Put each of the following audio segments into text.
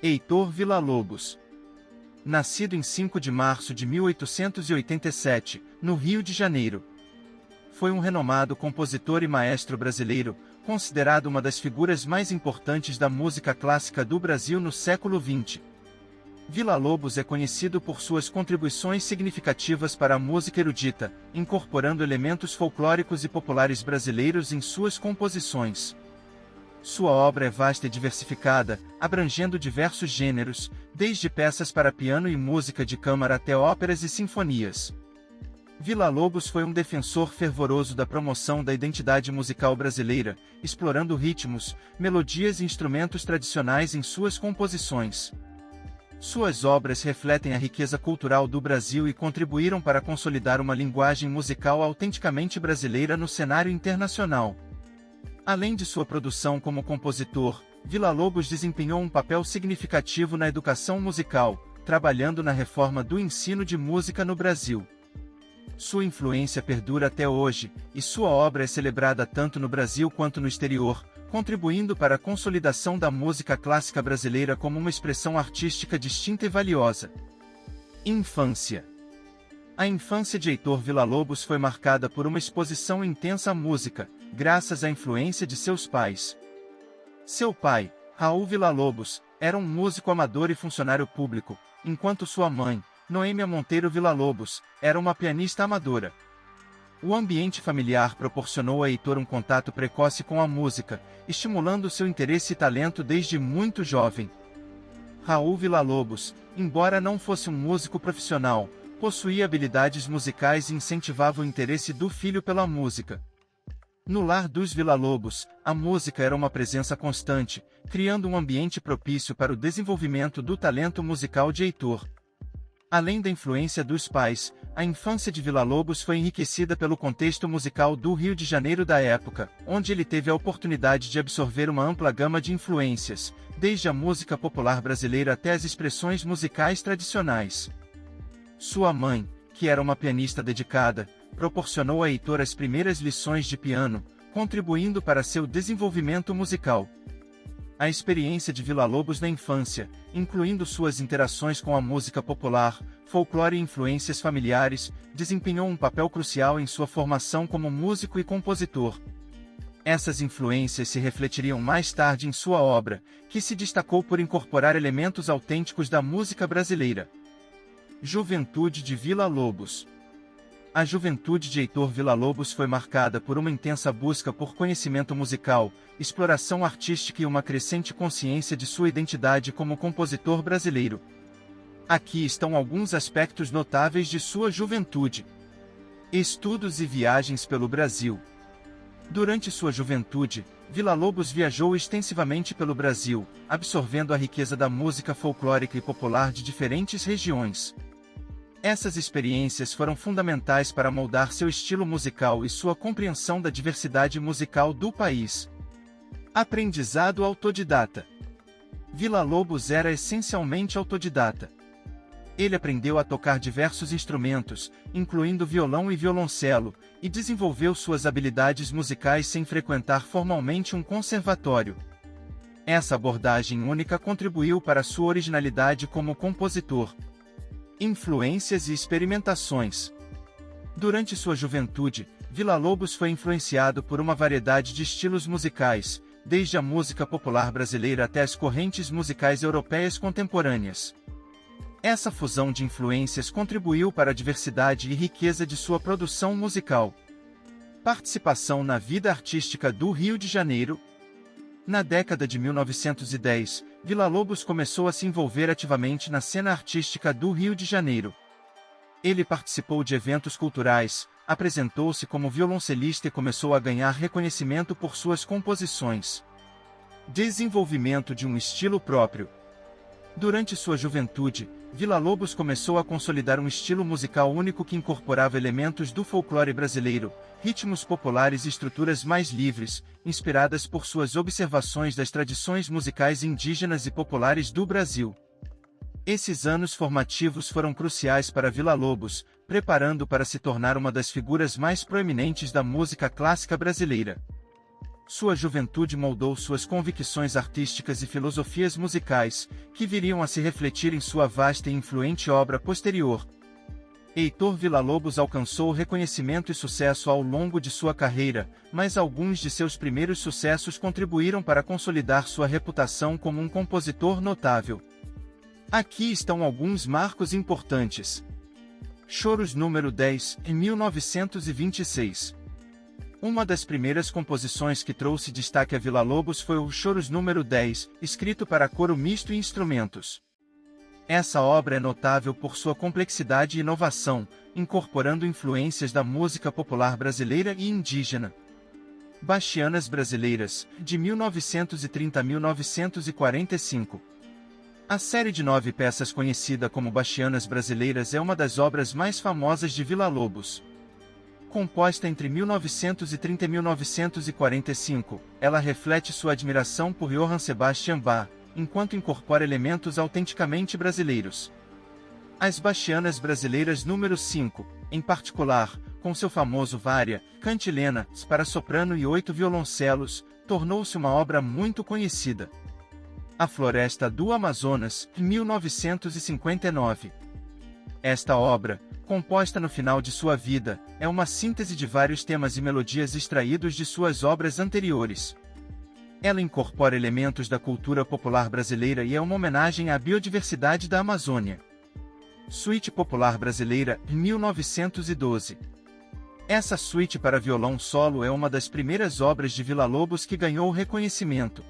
Heitor Villa-Lobos. Nascido em 5 de março de 1887, no Rio de Janeiro. Foi um renomado compositor e maestro brasileiro, considerado uma das figuras mais importantes da música clássica do Brasil no século XX. Villa-Lobos é conhecido por suas contribuições significativas para a música erudita, incorporando elementos folclóricos e populares brasileiros em suas composições. Sua obra é vasta e diversificada, abrangendo diversos gêneros, desde peças para piano e música de câmara até óperas e sinfonias. Villa-Lobos foi um defensor fervoroso da promoção da identidade musical brasileira, explorando ritmos, melodias e instrumentos tradicionais em suas composições. Suas obras refletem a riqueza cultural do Brasil e contribuíram para consolidar uma linguagem musical autenticamente brasileira no cenário internacional. Além de sua produção como compositor, Villa-Lobos desempenhou um papel significativo na educação musical, trabalhando na reforma do ensino de música no Brasil. Sua influência perdura até hoje, e sua obra é celebrada tanto no Brasil quanto no exterior, contribuindo para a consolidação da música clássica brasileira como uma expressão artística distinta e valiosa. Infância. A infância de Heitor Villa-Lobos foi marcada por uma exposição intensa à música, graças à influência de seus pais. Seu pai, Raul Villa-Lobos, era um músico amador e funcionário público, enquanto sua mãe, Noêmia Monteiro Villa-Lobos, era uma pianista amadora. O ambiente familiar proporcionou a Heitor um contato precoce com a música, estimulando seu interesse e talento desde muito jovem. Raul Villa-Lobos, embora não fosse um músico profissional, possuía habilidades musicais e incentivava o interesse do filho pela música. No lar dos Villa-Lobos, a música era uma presença constante, criando um ambiente propício para o desenvolvimento do talento musical de Heitor. Além da influência dos pais, a infância de Villa-Lobos foi enriquecida pelo contexto musical do Rio de Janeiro da época, onde ele teve a oportunidade de absorver uma ampla gama de influências, desde a música popular brasileira até as expressões musicais tradicionais. Sua mãe, que era uma pianista dedicada, proporcionou a Heitor as primeiras lições de piano, contribuindo para seu desenvolvimento musical. A experiência de Villa-Lobos na infância, incluindo suas interações com a música popular, folclore e influências familiares, desempenhou um papel crucial em sua formação como músico e compositor. Essas influências se refletiriam mais tarde em sua obra, que se destacou por incorporar elementos autênticos da música brasileira. Juventude de Villa-Lobos. A juventude de Heitor Villa-Lobos foi marcada por uma intensa busca por conhecimento musical, exploração artística e uma crescente consciência de sua identidade como compositor brasileiro. Aqui estão alguns aspectos notáveis de sua juventude. Estudos e viagens pelo Brasil. Durante sua juventude, Villa-Lobos viajou extensivamente pelo Brasil, absorvendo a riqueza da música folclórica e popular de diferentes regiões. Essas experiências foram fundamentais para moldar seu estilo musical e sua compreensão da diversidade musical do país. Aprendizado autodidata. Villa-Lobos era essencialmente autodidata. Ele aprendeu a tocar diversos instrumentos, incluindo violão e violoncelo, e desenvolveu suas habilidades musicais sem frequentar formalmente um conservatório. Essa abordagem única contribuiu para sua originalidade como compositor. Influências e experimentações. Durante sua juventude, Villa-Lobos foi influenciado por uma variedade de estilos musicais, desde a música popular brasileira até as correntes musicais europeias contemporâneas. Essa fusão de influências contribuiu para a diversidade e riqueza de sua produção musical. Participação na vida artística do Rio de Janeiro. Na década de 1910, Villa-Lobos começou a se envolver ativamente na cena artística do Rio de Janeiro. Ele participou de eventos culturais, apresentou-se como violoncelista e começou a ganhar reconhecimento por suas composições. Desenvolvimento de um estilo próprio. Durante sua juventude, Villa-Lobos começou a consolidar um estilo musical único que incorporava elementos do folclore brasileiro, ritmos populares e estruturas mais livres, inspiradas por suas observações das tradições musicais indígenas e populares do Brasil. Esses anos formativos foram cruciais para Villa-Lobos, preparando para se tornar uma das figuras mais proeminentes da música clássica brasileira. Sua juventude moldou suas convicções artísticas e filosofias musicais, que viriam a se refletir em sua vasta e influente obra posterior. Heitor Villa-Lobos alcançou reconhecimento e sucesso ao longo de sua carreira, mas alguns de seus primeiros sucessos contribuíram para consolidar sua reputação como um compositor notável. Aqui estão alguns marcos importantes. Choros número 10, em 1926. Uma das primeiras composições que trouxe destaque a Villa-Lobos foi o Choros número 10, escrito para coro misto e instrumentos. Essa obra é notável por sua complexidade e inovação, incorporando influências da música popular brasileira e indígena. Bachianas Brasileiras, de 1930 a 1945. A série de 9 peças conhecida como Bachianas Brasileiras é uma das obras mais famosas de Villa-Lobos. Composta entre 1930 e 1945, ela reflete sua admiração por Johann Sebastian Bach, enquanto incorpora elementos autenticamente brasileiros. As Bachianas Brasileiras número 5, em particular, com seu famoso Vária, cantilena, para soprano e 8 violoncelos, tornou-se uma obra muito conhecida. A Floresta do Amazonas, 1959. Esta obra, composta no final de sua vida, é uma síntese de vários temas e melodias extraídos de suas obras anteriores. Ela incorpora elementos da cultura popular brasileira e é uma homenagem à biodiversidade da Amazônia. Suíte Popular Brasileira, 1912. Essa suíte para violão solo é uma das primeiras obras de Villa-Lobos que ganhou reconhecimento.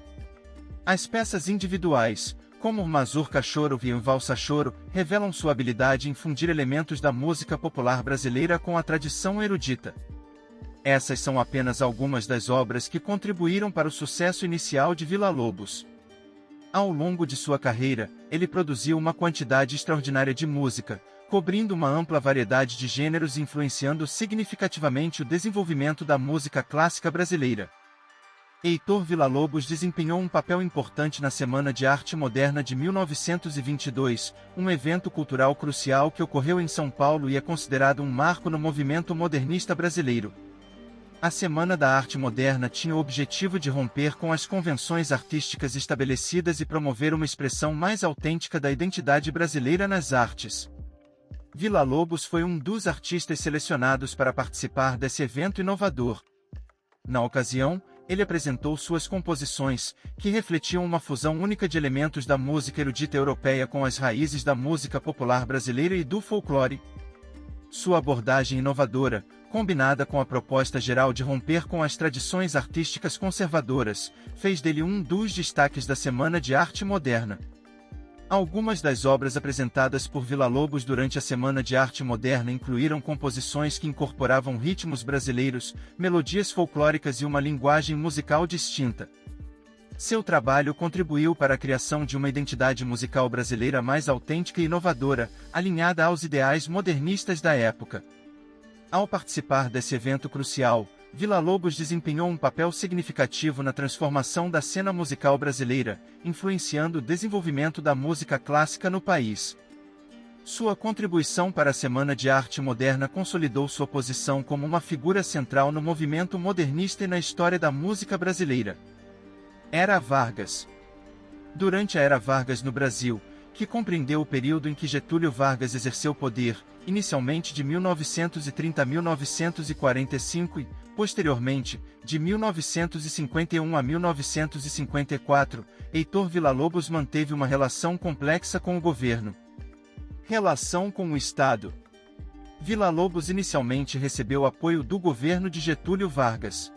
As peças individuais, como o Mazurca Choro e o Valsa Choro, revelam sua habilidade em fundir elementos da música popular brasileira com a tradição erudita. Essas são apenas algumas das obras que contribuíram para o sucesso inicial de Villa-Lobos. Ao longo de sua carreira, ele produziu uma quantidade extraordinária de música, cobrindo uma ampla variedade de gêneros e influenciando significativamente o desenvolvimento da música clássica brasileira. Heitor Villa-Lobos desempenhou um papel importante na Semana de Arte Moderna de 1922, um evento cultural crucial que ocorreu em São Paulo e é considerado um marco no movimento modernista brasileiro. A Semana da Arte Moderna tinha o objetivo de romper com as convenções artísticas estabelecidas e promover uma expressão mais autêntica da identidade brasileira nas artes. Villa-Lobos foi um dos artistas selecionados para participar desse evento inovador. Na ocasião, ele apresentou suas composições, que refletiam uma fusão única de elementos da música erudita europeia com as raízes da música popular brasileira e do folclore. Sua abordagem inovadora, combinada com a proposta geral de romper com as tradições artísticas conservadoras, fez dele um dos destaques da Semana de Arte Moderna. Algumas das obras apresentadas por Villa-Lobos durante a Semana de Arte Moderna incluíram composições que incorporavam ritmos brasileiros, melodias folclóricas e uma linguagem musical distinta. Seu trabalho contribuiu para a criação de uma identidade musical brasileira mais autêntica e inovadora, alinhada aos ideais modernistas da época. Ao participar desse evento crucial, Villa-Lobos desempenhou um papel significativo na transformação da cena musical brasileira, influenciando o desenvolvimento da música clássica no país. Sua contribuição para a Semana de Arte Moderna consolidou sua posição como uma figura central no movimento modernista e na história da música brasileira. Era Vargas. Durante a Era Vargas no Brasil, que compreendeu o período em que Getúlio Vargas exerceu poder, inicialmente de 1930 a 1945 e, posteriormente, de 1951 a 1954, Heitor Villa-Lobos manteve uma relação complexa com o governo. Relação com o Estado. Villa-Lobos inicialmente recebeu apoio do governo de Getúlio Vargas.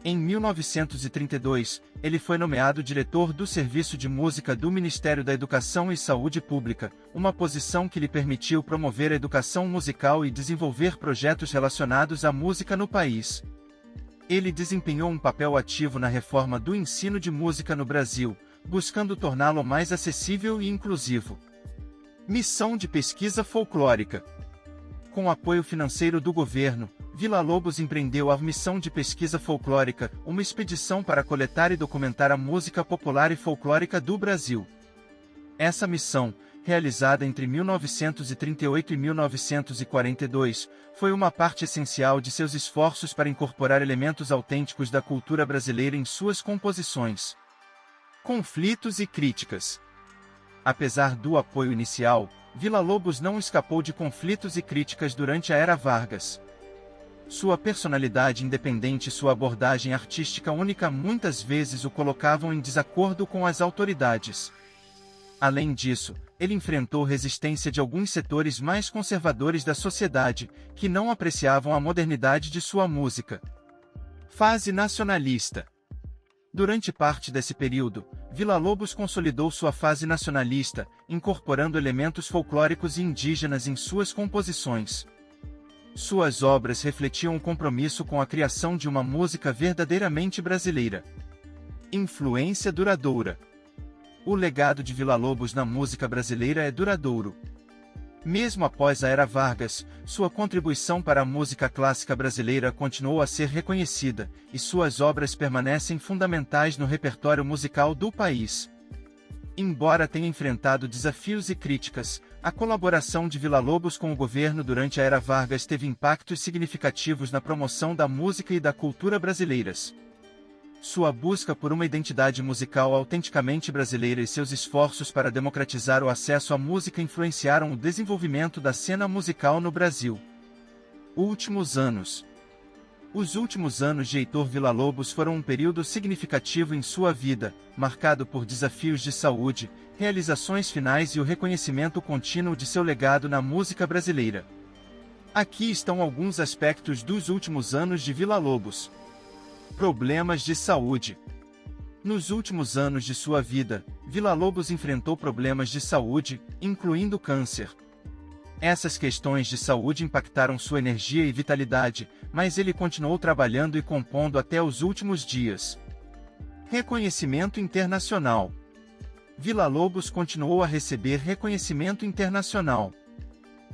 Em 1932, ele foi nomeado diretor do Serviço de Música do Ministério da Educação e Saúde Pública, uma posição que lhe permitiu promover a educação musical e desenvolver projetos relacionados à música no país. Ele desempenhou um papel ativo na reforma do ensino de música no Brasil, buscando torná-lo mais acessível e inclusivo. Missão de pesquisa folclórica. Com apoio financeiro do governo, Villa-Lobos empreendeu a Missão de Pesquisa Folclórica, uma expedição para coletar e documentar a música popular e folclórica do Brasil. Essa missão, realizada entre 1938 e 1942, foi uma parte essencial de seus esforços para incorporar elementos autênticos da cultura brasileira em suas composições. Conflitos e críticas. Apesar do apoio inicial, Villa-Lobos não escapou de conflitos e críticas durante a era Vargas. Sua personalidade independente e sua abordagem artística única muitas vezes o colocavam em desacordo com as autoridades. Além disso, ele enfrentou resistência de alguns setores mais conservadores da sociedade, que não apreciavam a modernidade de sua música. Fase nacionalista. Durante parte desse período, Villa-Lobos consolidou sua fase nacionalista, incorporando elementos folclóricos e indígenas em suas composições. Suas obras refletiam um compromisso com a criação de uma música verdadeiramente brasileira. Influência duradoura. O legado de Villa-Lobos na música brasileira é duradouro. Mesmo após a era Vargas, sua contribuição para a música clássica brasileira continuou a ser reconhecida, e suas obras permanecem fundamentais no repertório musical do país. Embora tenha enfrentado desafios e críticas, a colaboração de Villa-Lobos com o governo durante a era Vargas teve impactos significativos na promoção da música e da cultura brasileiras. Sua busca por uma identidade musical autenticamente brasileira e seus esforços para democratizar o acesso à música influenciaram o desenvolvimento da cena musical no Brasil. Últimos anos. Os últimos anos de Heitor Villa-Lobos foram um período significativo em sua vida, marcado por desafios de saúde, realizações finais e o reconhecimento contínuo de seu legado na música brasileira. Aqui estão alguns aspectos dos últimos anos de Villa-Lobos. Problemas de saúde. Nos últimos anos de sua vida, Villa-Lobos enfrentou problemas de saúde, incluindo câncer. Essas questões de saúde impactaram sua energia e vitalidade, mas ele continuou trabalhando e compondo até os últimos dias. Reconhecimento internacional. Villa-Lobos continuou a receber reconhecimento internacional.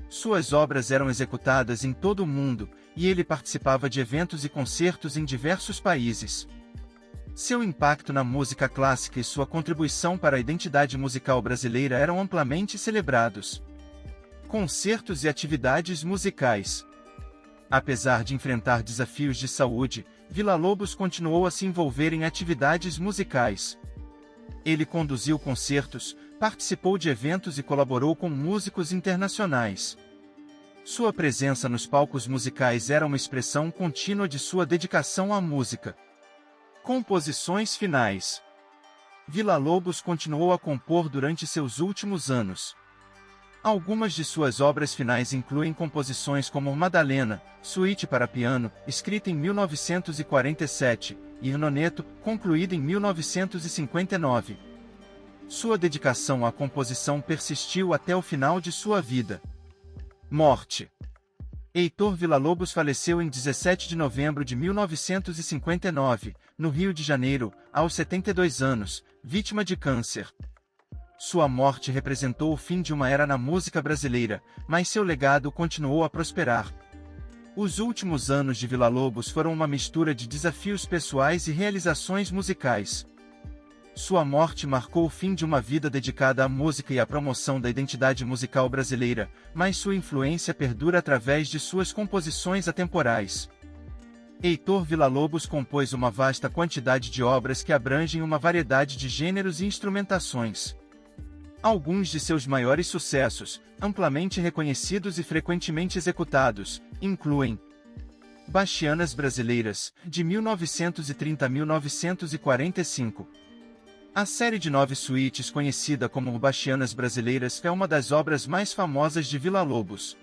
Suas obras eram executadas em todo o mundo, e ele participava de eventos e concertos em diversos países. Seu impacto na música clássica e sua contribuição para a identidade musical brasileira eram amplamente celebrados. Concertos e atividades musicais. Apesar de enfrentar desafios de saúde, Villa-Lobos continuou a se envolver em atividades musicais. Ele conduziu concertos, participou de eventos e colaborou com músicos internacionais. Sua presença nos palcos musicais era uma expressão contínua de sua dedicação à música. Composições finais. Villa-Lobos continuou a compor durante seus últimos anos. Algumas de suas obras finais incluem composições como Madalena, suíte para piano, escrita em 1947, e Noneto, concluída em 1959. Sua dedicação à composição persistiu até o final de sua vida. Morte. Heitor Villa-Lobos faleceu em 17 de novembro de 1959, no Rio de Janeiro, aos 72 anos, vítima de câncer. Sua morte representou o fim de uma era na música brasileira, mas seu legado continuou a prosperar. Os últimos anos de Villa-Lobos foram uma mistura de desafios pessoais e realizações musicais. Sua morte marcou o fim de uma vida dedicada à música e à promoção da identidade musical brasileira, mas sua influência perdura através de suas composições atemporais. Heitor Villa-Lobos compôs uma vasta quantidade de obras que abrangem uma variedade de gêneros e instrumentações. Alguns de seus maiores sucessos, amplamente reconhecidos e frequentemente executados, incluem Bachianas Brasileiras, de 1930 a 1945. A série de 9 suítes conhecida como Bachianas Brasileiras é uma das obras mais famosas de Villa-Lobos.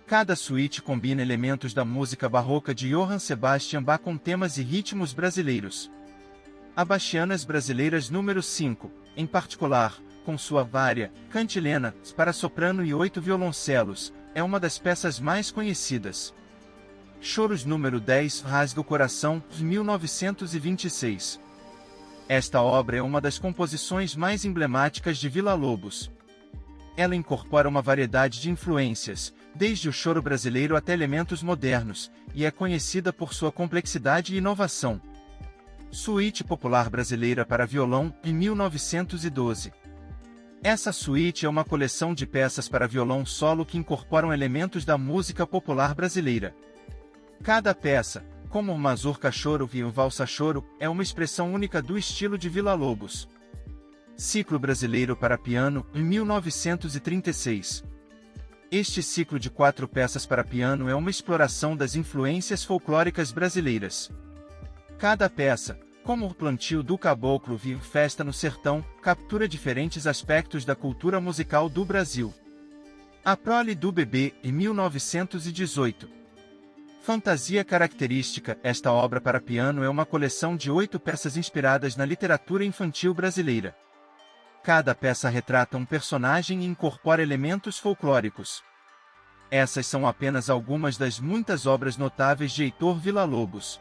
Cada suíte combina elementos da música barroca de Johann Sebastian Bach com temas e ritmos brasileiros. A Bachianas Brasileiras número 5, em particular, com sua vária, cantilena, para soprano e 8 violoncelos, é uma das peças mais conhecidas. Choros número 10, Rasga o Coração, 1926. Esta obra é uma das composições mais emblemáticas de Villa-Lobos. Ela incorpora uma variedade de influências, desde o choro brasileiro até elementos modernos, e é conhecida por sua complexidade e inovação. Suíte Popular Brasileira para Violão, em 1912. Essa suíte é uma coleção de peças para violão solo que incorporam elementos da música popular brasileira. Cada peça, como o Mazurca Choro e o Valsa Choro, é uma expressão única do estilo de Villa-Lobos. Ciclo Brasileiro para Piano, em 1936. Este ciclo de 4 peças para piano é uma exploração das influências folclóricas brasileiras. Cada peça, como o Plantio do Caboclo e Festa no Sertão, captura diferentes aspectos da cultura musical do Brasil. A Prole do Bebê, em 1918. Fantasia Característica. Esta obra para piano é uma coleção de 8 peças inspiradas na literatura infantil brasileira. Cada peça retrata um personagem e incorpora elementos folclóricos. Essas são apenas algumas das muitas obras notáveis de Heitor Villa-Lobos.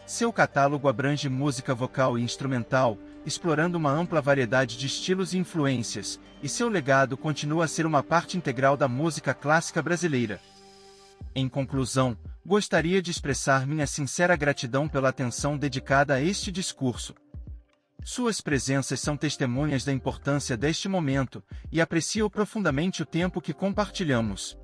Seu catálogo abrange música vocal e instrumental, explorando uma ampla variedade de estilos e influências, e seu legado continua a ser uma parte integral da música clássica brasileira. Em conclusão, gostaria de expressar minha sincera gratidão pela atenção dedicada a este discurso. Suas presenças são testemunhas da importância deste momento, e aprecio profundamente o tempo que compartilhamos.